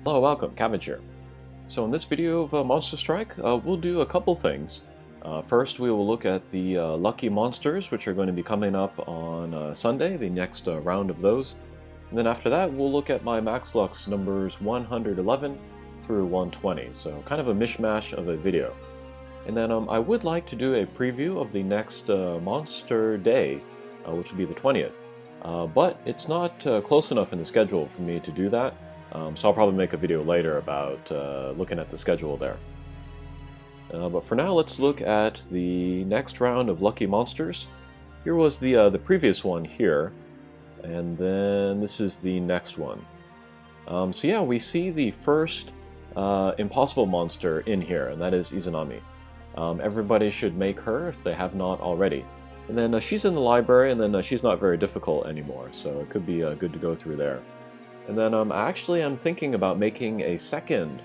Hello, welcome, Cabbage here. So in this video of Monster Strike, we'll do a couple things. First, we will look at the lucky monsters, which are going to be coming up on Sunday, the next round of those. And then after that, we'll look at my Max Lux numbers 111 through 120, so kind of a mishmash of a video. And then I would like to do a preview of the next Monster Day, which will be the 20th. But it's not close enough in the schedule for me to do that. So I'll probably make a video later about looking at the schedule there. But for now, let's look at the next round of Lucky Monsters. Here was the previous one here, and then this is the next one. So yeah, we see the first impossible monster in here, and that is Izanami. Everybody should make her if they have not already. And then she's in the library, and then she's not very difficult anymore, so it could be good to go through there. And then actually I'm thinking about making a second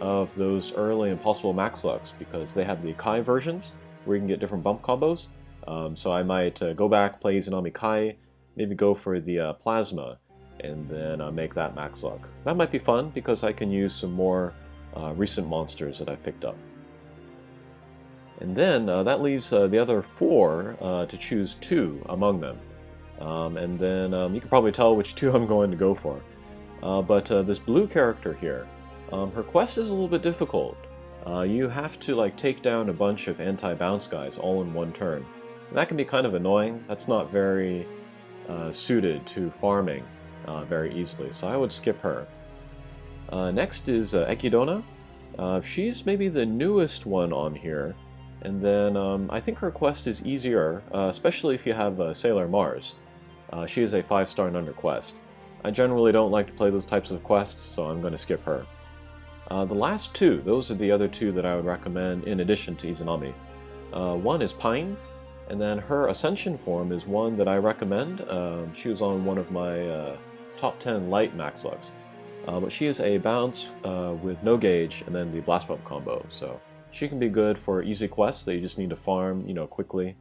of those early Impossible Max Lux, because they have the Kai versions where you can get different bump combos. So I might go back, play Izanami Kai, maybe go for the Plasma, and then make that Max Lux. That might be fun because I can use some more recent monsters that I've picked up. And then that leaves the other four to choose two among them. And then you can probably tell which two I'm going to go for. But this blue character here, her quest is a little bit difficult. You have to take take down a bunch of anti-bounce guys all in one turn. And that can be kind of annoying. That's not very suited to farming very easily, so I would skip her. Next is Ekidona. She's maybe the newest one on here, and then I think her quest is easier, especially if you have Sailor Mars. She is a 5-star and under quest. I generally don't like to play those types of quests, so I'm going to skip her. The last two, those are the other two that I would recommend in addition to Izanami. One is Pine, and then her Ascension form is one that I recommend. She was on one of my top 10 light Max Lux. But she is a bounce with no gauge and then the blast bump combo, so she can be good for easy quests that you just need to farm, quickly.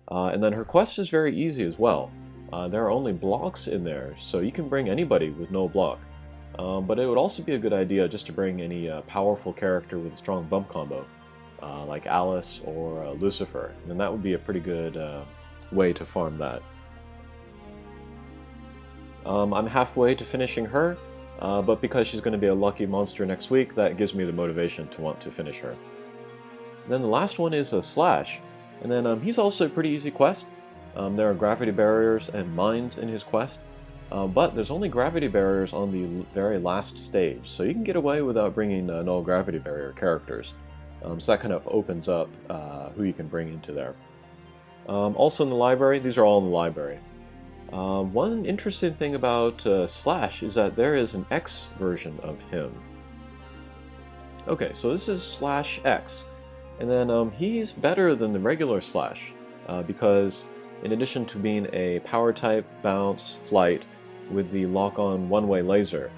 And then her quest is very easy as well. There are only blocks in there, so you can bring anybody with no block. But it would also be a good idea just to bring any powerful character with a strong bump combo, like Alice or Lucifer, and that would be a pretty good way to farm that. I'm halfway to finishing her, but because she's going to be a lucky monster next week, that gives me the motivation to want to finish her. Then the last one is Slash, and then he's also a pretty easy quest. There are gravity barriers and mines in his quest, but there's only gravity barriers on the very last stage, so you can get away without bringing no gravity barrier characters. So that kind of opens up who you can bring into there. Also in the library, these are all in the library. One interesting thing about Slash is that there is an X version of him. Okay, so this is Slash X, and then he's better than the regular Slash, because in addition to being a power type, bounce, flight with the lock-on one-way laser,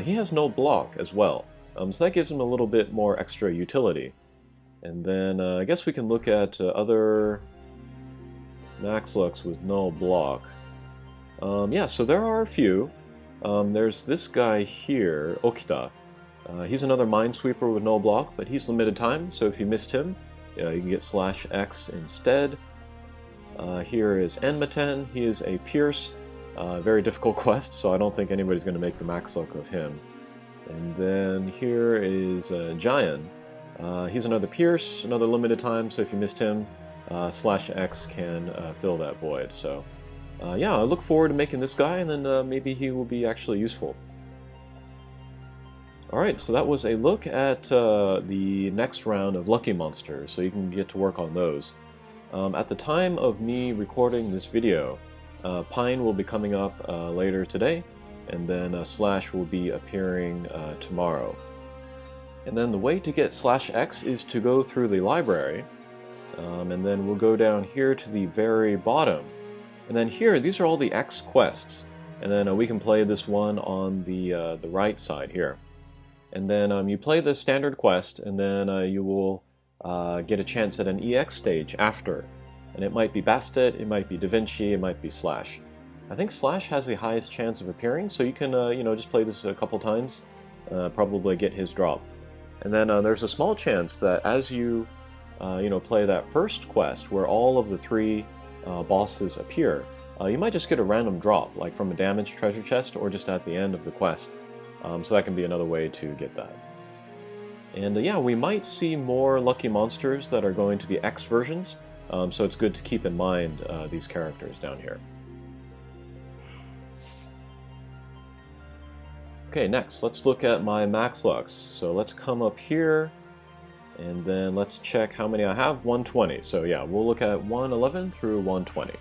he has no block as well, so that gives him a little bit more extra utility. And then I guess we can look at other Max Lux with no block. Yeah, so there are a few. There's this guy here, Okita. He's another Minesweeper with no block, but he's limited time, so if you missed him, you can get Slash X instead. Here is Enmaten. He is a Pierce. Very difficult quest, so I don't think anybody's going to make the Max Luck of him. And then here is Giant. He's another Pierce, another limited time, so if you missed him, Slash X can fill that void. So yeah, I look forward to making this guy, and then maybe he will be actually useful. Alright, so that was a look at the next round of Lucky Monsters, so you can get to work on those. At the time of me recording this video, Pine will be coming up later today, and then Slash will be appearing tomorrow. And then the way to get Slash X is to go through the library, and then we'll go down here to the very bottom. And then here, these are all the X quests, and then we can play this one on the right side here. And then you play the standard quest, and then you will get a chance at an EX stage after. And it might be Bastet, it might be Da Vinci, it might be Slash. I think Slash has the highest chance of appearing, so you can just play this a couple times. probably get his drop. And then there's a small chance that as you, play that first quest where all of the 3 bosses appear, you might just get a random drop, like from a damaged treasure chest or just at the end of the quest. So that can be another way to get that. And yeah, we might see more lucky monsters that are going to be X versions, so it's good to keep in mind these characters down here. Okay, next, let's look at my max lux. So let's come up here, and then let's check how many I have. 120. So yeah, we'll look at 111 through 120.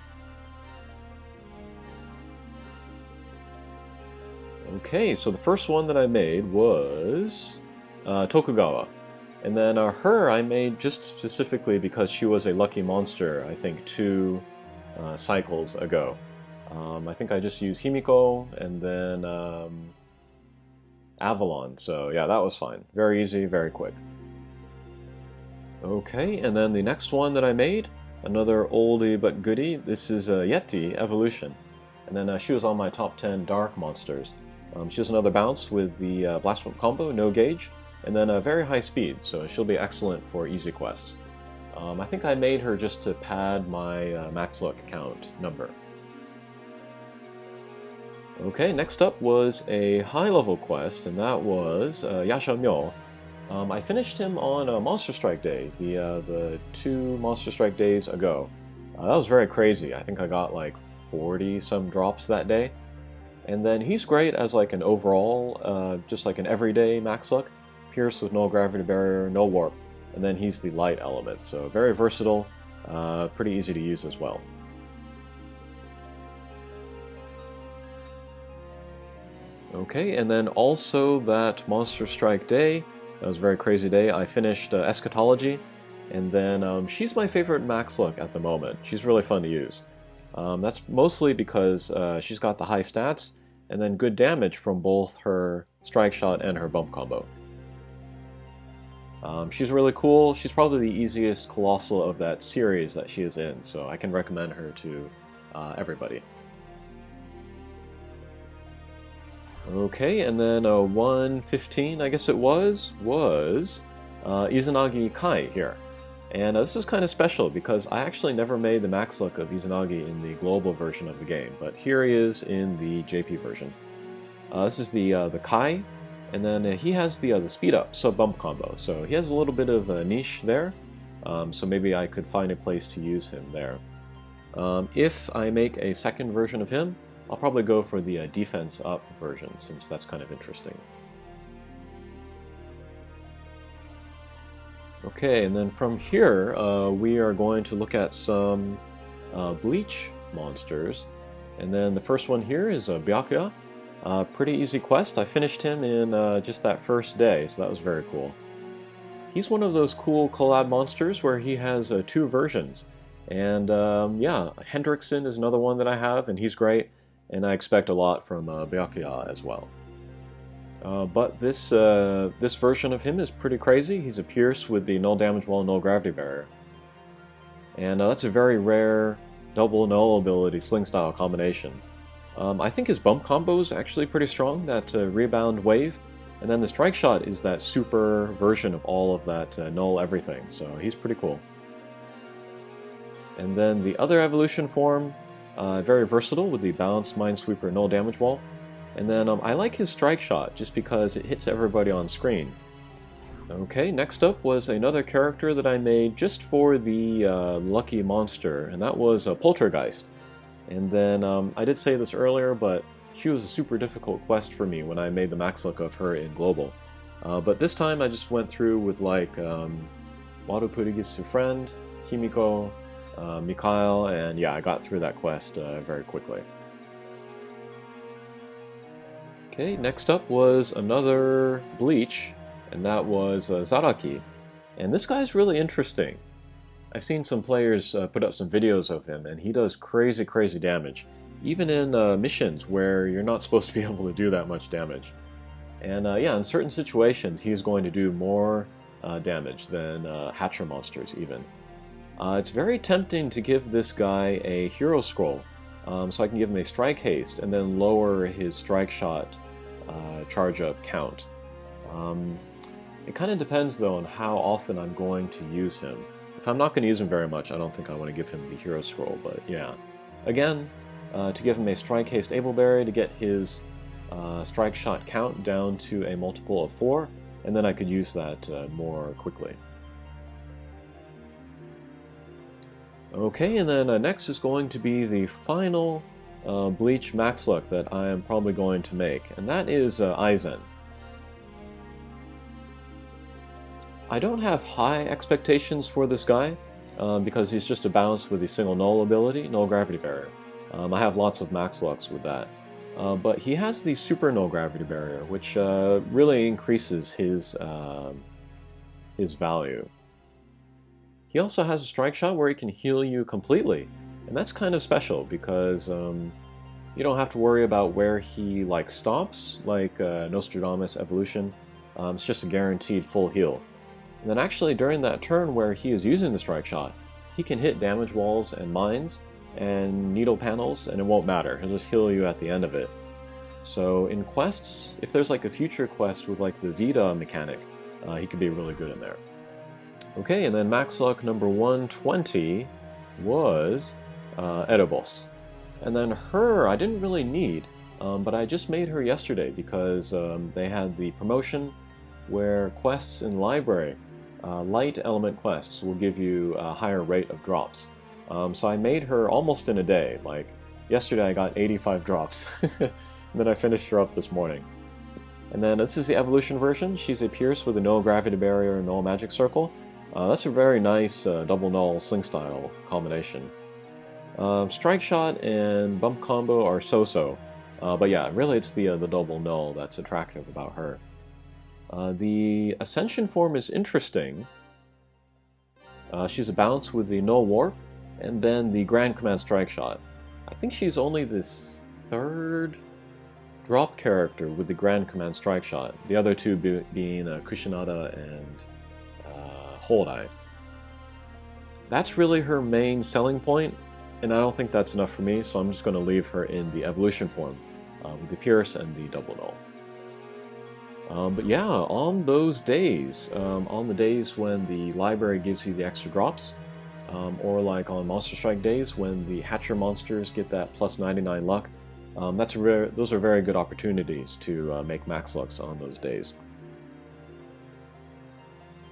Okay, so the first one that I made was Tokugawa. And then her I made just specifically because she was a lucky monster, I think 2 cycles ago. I think I just used Himiko and then Avalon, so yeah, that was fine. Very easy, very quick. Okay, and then the next one that I made, another oldie but goodie, this is Yeti Evolution. And then she was on my top 10 dark monsters. She has another bounce with the Blast Whip combo, no gauge, and then a very high speed, so she'll be excellent for easy quests. I think I made her just to pad my max luck count number. Okay, next up was a high-level quest, and that was Yasha Myo. I finished him on Monster Strike Day, the 2 Monster Strike days ago. That was very crazy. I think I got like 40-some drops that day. And then he's great as like an overall, just like an everyday max luck. Pierce with no gravity barrier, no warp. And then he's the light element, so very versatile, pretty easy to use as well. Okay, and then also that Monster Strike Day, that was a very crazy day, I finished Eschatology, and then she's my favorite max luck at the moment. She's really fun to use. That's mostly because she's got the high stats, and then good damage from both her strike shot and her bump combo. She's really cool. She's probably the easiest Colossal of that series that she is in, so I can recommend her to everybody. Okay, and then 115, I guess it was Izanagi Kai here. And this is kind of special because I actually never made the max luck of Izanagi in the global version of the game, but here he is in the JP version. This is the Kai, and then he has the speed up sub bump combo, so he has a little bit of a niche there, so maybe I could find a place to use him there. If I make a second version of him, I'll probably go for the defense up version, since that's kind of interesting. Okay, and then from here, we are going to look at some Bleach monsters. And then the first one here is Byakuya. Pretty easy quest. I finished him in just that first day, so that was very cool. He's one of those cool collab monsters where he has 2 versions. And yeah, Hendrickson is another one that I have, and he's great. And I expect a lot from Byakuya as well. But this version of him is pretty crazy. He's a Pierce with the null damage wall, null gravity barrier. And that's a very rare double null ability sling style combination. I think his bump combo is actually pretty strong, that rebound wave. And then the strike shot is that super version of all of that null everything, so he's pretty cool. And then the other evolution form, very versatile with the balanced Minesweeper null damage wall. And then I like his strike shot just because it hits everybody on screen. Okay, next up was another character that I made just for the lucky monster, and that was Poltergeist. And then I did say this earlier, but she was a super difficult quest for me when I made the max luck of her in global. But this time I just went through with like Wado Purigisu Friend, Himiko, Mikhail, and yeah, I got through that quest very quickly. Okay, next up was another Bleach, and that was Zaraki. And this guy's really interesting. I've seen some players put up some videos of him, and he does crazy, crazy damage. Even in missions where you're not supposed to be able to do that much damage. And yeah, in certain situations, he's going to do more damage than Hatcher monsters even. It's very tempting to give this guy a hero scroll, so I can give him a strike haste and then lower his strike shot charge up count. It kind of depends though on how often I'm going to use him. If I'm not going to use him very much, I don't think I want to give him the hero scroll, but yeah. Again, to give him a strike haste ableberry to get his strike shot count down to a multiple of 4, and then I could use that more quickly. Okay, and then next is going to be the final Bleach Max Luck that I am probably going to make, and that is Aizen. I don't have high expectations for this guy, because he's just a bounce with the single null ability, null gravity barrier. I have lots of max lucks with that. But he has the super null gravity barrier, which really increases his value. He also has a strike shot where he can heal you completely, and that's kind of special because you don't have to worry about where he like stomps, like Nostradamus Evolution. It's just a guaranteed full heal. And then actually during that turn where he is using the strike shot, he can hit damage walls and mines and needle panels, and it won't matter. He'll just heal you at the end of it. So in quests, if there's like a future quest with like the Vita mechanic, he could be really good in there. Okay, and then max luck number 120 was Erebos. And then her I didn't really need, but I just made her yesterday because they had the promotion where quests in library, light element quests, will give you a higher rate of drops. So I made her almost in a day. Like yesterday I got 85 drops, and then I finished her up this morning. And then this is the evolution version. She's a Pierce with a null gravity barrier and null magic circle. That's a very nice double null sling style combination. Strike shot and bump combo are so-so, but yeah, really it's the double null that's attractive about her. The Ascension form is interesting. She's a bounce with the null warp, and then the Grand Command strike shot. I think she's only the 3rd drop character with the Grand Command strike shot. The other two being Kushinada and Holdai. That's really her main selling point, and I don't think that's enough for me, so I'm just going to leave her in the evolution form with the Pierce and the double null. But yeah, on those days, on the days when the library gives you the extra drops, or like on Monster Strike days when the Hatcher monsters get that plus 99 luck, those are very good opportunities to make max lucks on those days.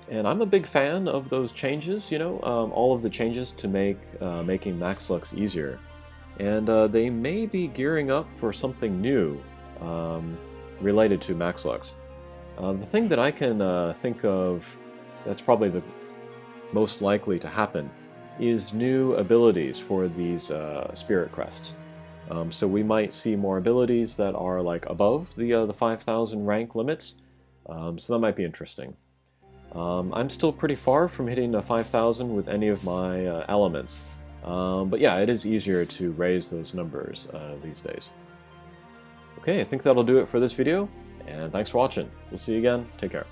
And I'm a big fan of those changes, you know, all of the changes to make making max lucks easier. And they may be gearing up for something new related to max lucks. The thing that I can think of that's probably the most likely to happen is new abilities for these spirit crests. So we might see more abilities that are like above the 5,000 rank limits, so that might be interesting. I'm still pretty far from hitting 5,000 with any of my elements, but yeah, it is easier to raise those numbers these days. Okay, I think that'll do it for this video, and thanks for watching. We'll see you again. Take care.